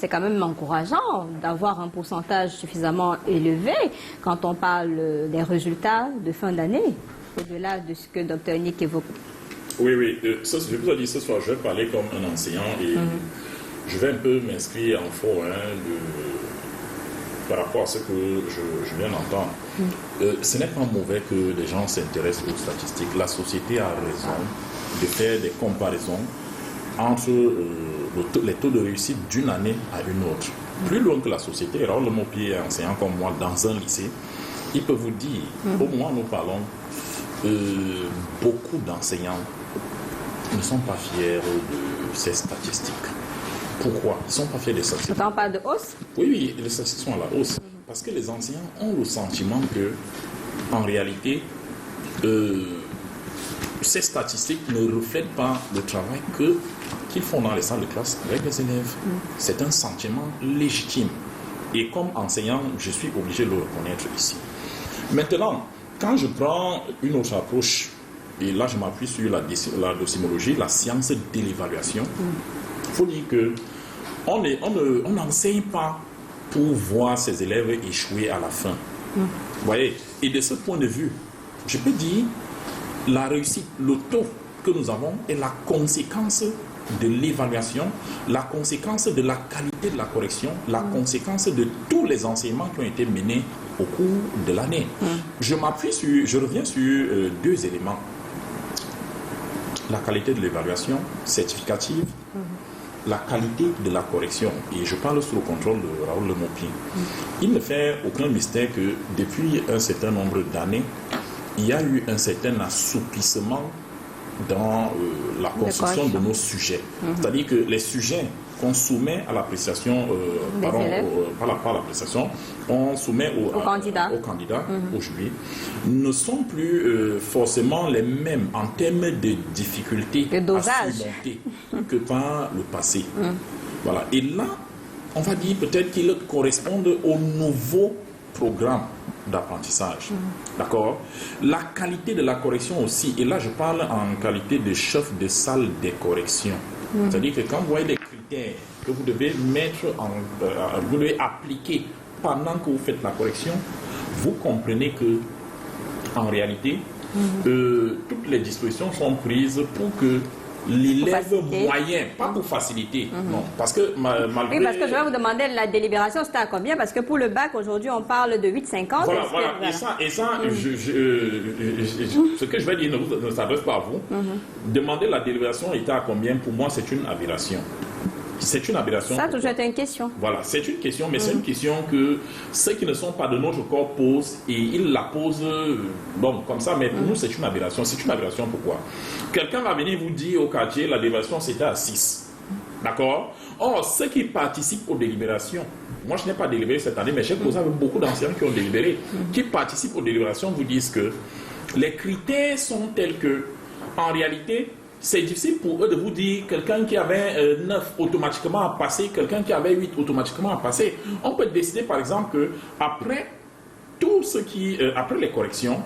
c'est quand même encourageant d'avoir un pourcentage suffisamment élevé quand on parle des résultats de fin d'année, au-delà de ce que Dr Nick évoque. Oui, oui. Je vous ai dit ce soir, je vais parler comme un enseignant et je vais un peu m'inscrire en faux par rapport à ce que je viens d'entendre. Ce n'est pas mauvais que les gens s'intéressent aux statistiques. La société a raison de faire des comparaisons entre les taux de réussite d'une année à une autre. Plus loin que la société, Raoul Lemopier est enseignant comme moi dans un lycée, il peut vous dire, au moment où nous parlons, beaucoup d'enseignants ne sont pas fiers de ces statistiques. Pourquoi? Ils ne sont pas fiers des statistiques. On parle de hausse? Oui, oui, les statistiques sont à la hausse. Parce que les enseignants ont le sentiment que, en réalité, ces statistiques ne reflètent pas le travail qu'ils font dans les salles de classe avec les élèves. C'est un sentiment légitime. Et comme enseignant, je suis obligé de le reconnaître ici. Maintenant, quand je prends une autre approche, et là je m'appuie sur la docimologie, la science de l'évaluation, il faut dire qu'on n'enseigne pas pour voir ses élèves échouer à la fin. Vous voyez? Et de ce point de vue, je peux dire, la réussite, le taux que nous avons est la conséquence de l'évaluation, la conséquence de la qualité de la correction, la conséquence de tous les enseignements qui ont été menés au cours de l'année. Je reviens sur deux éléments. La qualité de l'évaluation certificative, la qualité de la correction. Et je parle sous le contrôle de Raoul Lemopier. Il ne fait aucun mystère que depuis un certain nombre d'années, il y a eu un certain assouplissement dans la construction de nos sujets. C'est-à-dire que les sujets qu'on soumet à l'appréciation, par l'appréciation, on soumet au candidat aujourd'hui, ne sont plus forcément les mêmes en termes de difficultés à surmonter que par le passé. Voilà. Et là, on va dire peut-être qu'ils correspondent au nouveau programme d'apprentissage. D'accord? La qualité de la correction aussi, et là je parle en qualité de chef de salle des corrections. C'est-à-dire que quand vous voyez les critères que vous devez vous devez appliquer pendant que vous faites la correction, vous comprenez que en réalité, toutes les dispositions sont prises pour que l'élève moyen, pas pour faciliter, non, parce que malgré... Oui, parce que je vais vous demander la délibération, c'était à combien? Parce que pour le bac, aujourd'hui, on parle de 8,50. Voilà, voilà. Et ça ce que je vais dire ne s'adresse pas à vous. Demander la délibération était à combien? Pour moi, c'est une aberration. C'est une aberration. Ça a toujours été une question. Voilà, c'est une question, mais c'est une question que ceux qui ne sont pas de notre corps posent, et ils la posent, bon, comme ça, mais pour nous, c'est une aberration. C'est une aberration pourquoi? Quelqu'un va venir vous dire au quartier, la délibération, c'était à 6. D'accord? Or, ceux qui participent aux délibérations, moi, je n'ai pas délibéré cette année, mais j'ai posé avec beaucoup d'enseignants qui ont délibéré, qui participent aux délibérations, vous disent que les critères sont tels que, en réalité, c'est difficile pour eux de vous dire quelqu'un qui avait 9 automatiquement à passer, quelqu'un qui avait 8 automatiquement à passer. On peut décider par exemple que après tout ce qui, après les corrections,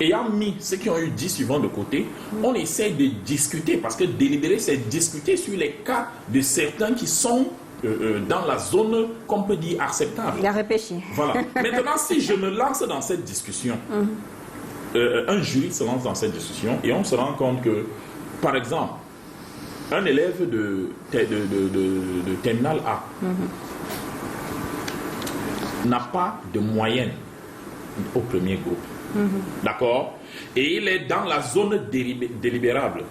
ayant mis ceux qui ont eu 10 suivants de côté, on essaie de discuter, parce que délibérer, c'est discuter sur les cas de certains qui sont dans la zone qu'on peut dire acceptable. Il a réfléchi. Voilà. Maintenant, si je me lance dans cette discussion, un jury se lance dans cette discussion et on se rend compte que, par exemple, un élève de terminale A n'a pas de moyenne au premier groupe. D'accord? Et il est dans la zone délibérable.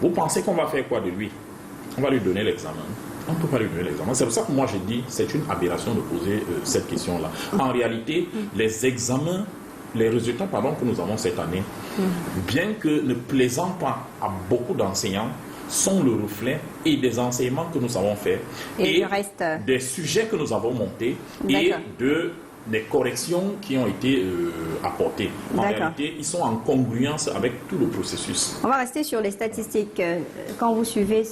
Vous pensez qu'on va faire quoi de lui? On va lui donner l'examen. On ne peut pas lui donner l'examen. C'est pour ça que moi j'ai dit c'est une aberration de poser cette question-là. En réalité, les examens, les résultats que nous avons cette année, bien que ne plaisant pas à beaucoup d'enseignants, sont le reflet et des enseignements que nous avons faits et des sujets que nous avons montés et des corrections qui ont été apportées. En réalité, ils sont en congruence avec tout le processus. On va rester sur les statistiques. Quand vous suivez